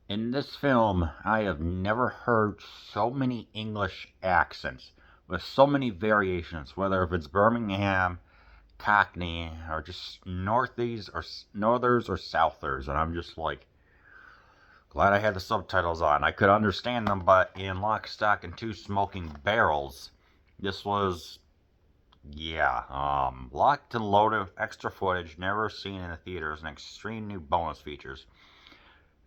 In this film, I have never heard so many English accents with so many variations, whether if it's Birmingham, Cockney, or just Northies or Northers or Southers, and I'm just like glad I had the subtitles on. I could understand them, but in Lock, Stock, and Two Smoking Barrels, this was locked and loaded with extra footage never seen in the theaters and extreme new bonus features.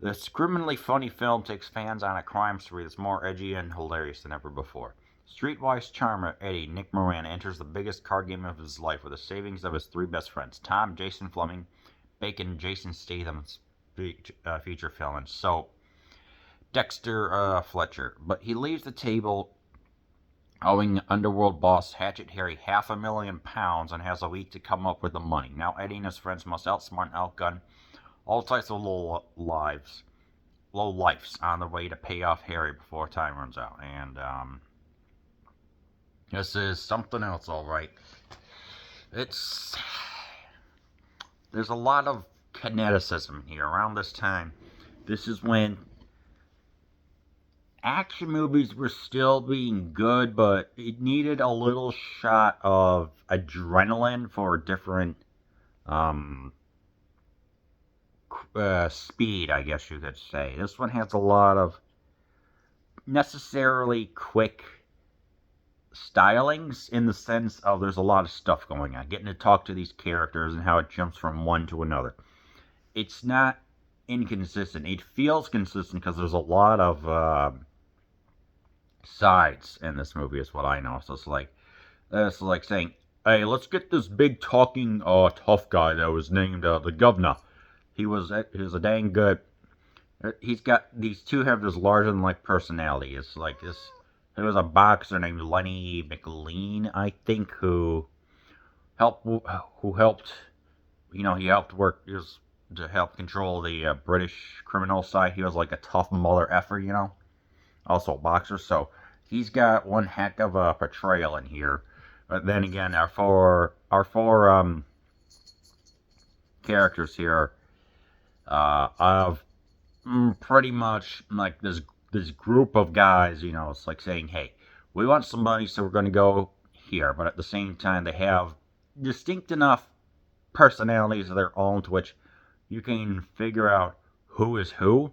This criminally funny film takes fans on a crime spree that's more edgy and hilarious than ever before. Streetwise charmer Eddie Nick Moran enters the biggest card game of his life with the savings of his three best friends, Tom, Jason Fleming, Bacon, Jason Statham's feature film, and so Dexter Fletcher. But he leaves the table owing underworld boss Hatchet Harry £500,000 and has a week to come up with the money. Now Eddie and his friends must outsmart and outgun all types of low lifes on the way to pay off Harry before time runs out. And this is something else, all right. It's there's a lot of kineticism here around this time. This is when action movies were still being good, but it needed a little shot of adrenaline for different speed, I guess you could say. This one has a lot of necessarily quick stylings in the sense of there's a lot of stuff going on. Getting to talk to these characters and how it jumps from one to another. It's not inconsistent. It feels consistent because there's a lot of sides in this movie, is what I know. So it's like saying, "Hey, let's get this big talking tough guy that was named the governor. He was a dang good. He's got these two have this larger than life personality. It's like this. There was a boxer named Lenny McLean, I think, who helped. He helped work to help control the British criminal side. He was like a tough mother effer. Also a boxer. So he's got one heck of a portrayal in here. But then again, our four characters here of pretty much like this group of guys. It's like saying, "Hey, we want some money, so we're going to go here." But at the same time, they have distinct enough personalities of their own to which you can figure out who is who.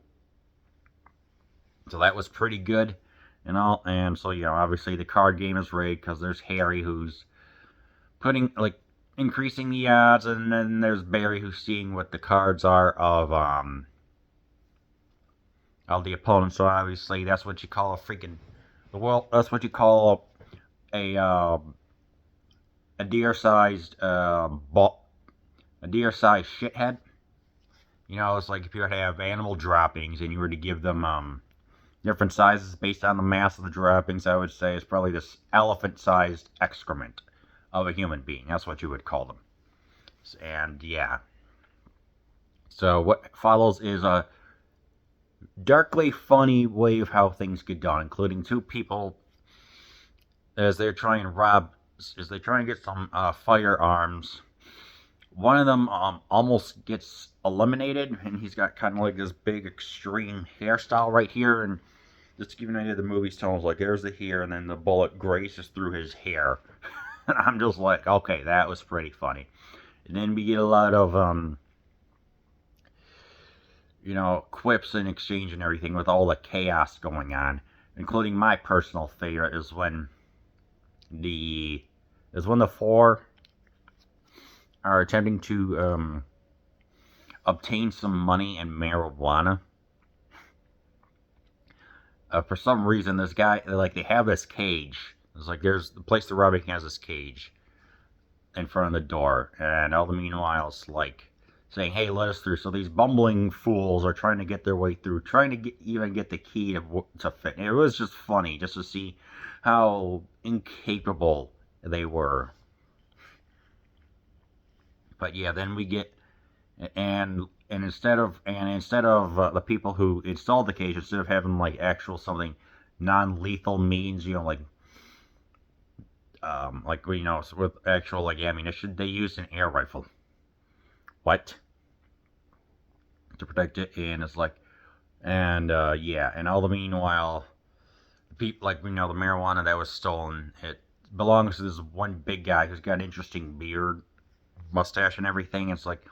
So that was pretty good and all. And so obviously the card game is rigged because there's Harry who's putting increasing the odds, and then there's Barry who's seeing what the cards are of the opponent. So obviously that's what you call a freaking that's what you call a deer-sized a deer-sized shithead. It's like if you were to have animal droppings and you were to give them different sizes based on the mass of the droppings. I would say it's probably this elephant-sized excrement of a human being. That's what you would call them. And yeah. So what follows is a darkly funny way of how things get done, including two people as they try and get some firearms. One of them almost gets eliminated, and he's got kind of like this big extreme hairstyle right here, and just to give you an idea of the movie's tone, like there's the hair, and then the bullet graces through his hair. And I'm just like, okay, that was pretty funny. And then we get a lot of quips and exchange and everything with all the chaos going on, including my personal favorite is when the four are attempting to obtain some money and marijuana. For some reason, this guy, they have this cage. It's like there's the place they're robbing has this cage in front of the door, and all the meanwhile, it's like saying, "Hey, let us through." So these bumbling fools are trying to get their way through, trying to even get the key to fit. And it was just funny just to see how incapable they were. But yeah, then we get and instead of the people who installed the cage, instead of having like actual something non-lethal means, with actual like ammunition, they used an air rifle. What? To protect it, and it's like And yeah, and all the meanwhile, the people, like, we know, the marijuana that was stolen, it belongs to this one big guy who's got an interesting beard, mustache, and everything. It's like,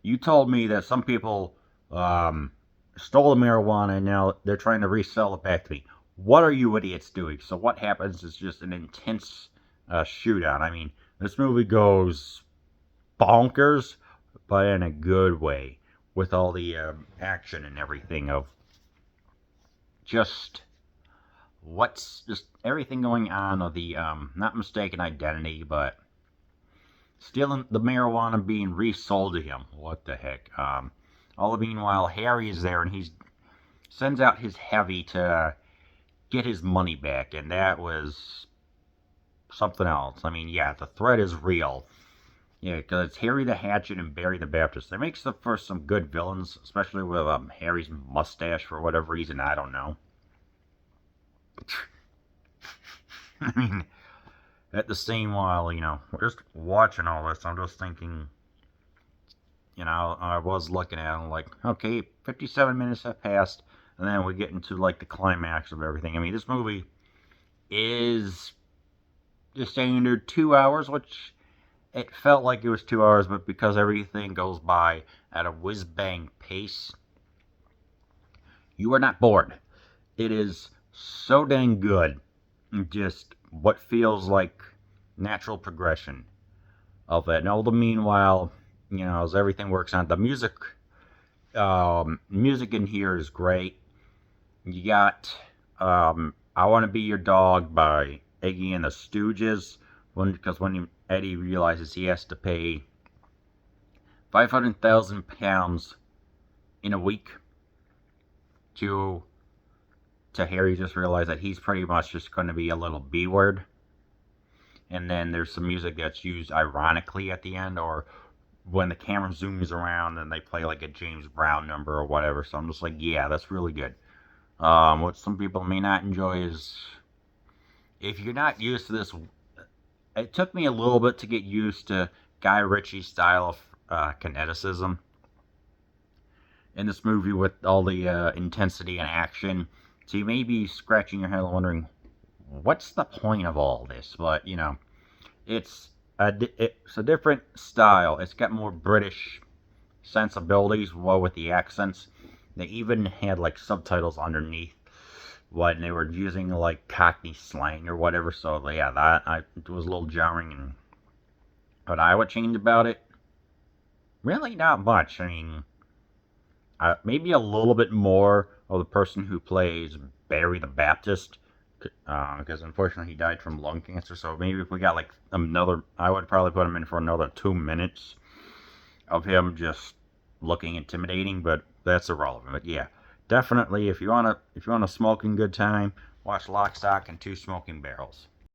you told me that some people um, stole the marijuana and now they're trying to resell it back to me. What are you idiots doing? So what happens is just an intense shootout. I mean, this movie goes bonkers, but in a good way, with all the action and everything of just what's just everything going on of the not mistaken identity, but stealing the marijuana being resold to him. What the heck? All the meanwhile, Harry is there and he sends out his heavy to get his money back, and that was something else. I mean, yeah, the threat is real. Yeah, because it's Harry the Hatchet and Barry the Baptist. That makes for some good villains, especially with Harry's mustache for whatever reason. I don't know. I mean, at the same while, just watching all this, I'm just thinking, I was looking at it like, okay, 57 minutes have passed, and then we get into like the climax of everything. I mean, this movie is the standard 2 hours, which it felt like it was 2 hours, but because everything goes by at a whiz bang pace, you are not bored. It is so dang good. Just what feels like natural progression of it. And all the meanwhile, as everything works on, the music in here is great. You got "I Want to Be Your Dog" by Iggy and the Stooges, because when Eddie realizes he has to pay £500,000 in a week to Harry, just realized that he's pretty much just going to be a little B word. And then there's some music that's used ironically at the end, or when the camera zooms around and they play like a James Brown number or whatever. So I'm just like, yeah, that's really good. What some people may not enjoy is, if you're not used to this, it took me a little bit to get used to Guy Ritchie's style of kineticism in this movie with all the intensity and action. So you may be scratching your head wondering, what's the point of all this? But, it's it's a different style. It's got more British sensibilities, well, with the accents. They even had like subtitles underneath when they were using like Cockney slang or whatever. So yeah, it was a little jarring. And what I would change about it, really not much. I mean, maybe a little bit more of the person who plays Barry the Baptist, because unfortunately he died from lung cancer. So maybe if we got like another, I would probably put him in for another 2 minutes of him just looking intimidating, but that's irrelevant. But yeah, definitely if you want a smoking good time, watch Lock, Stock, and Two Smoking Barrels.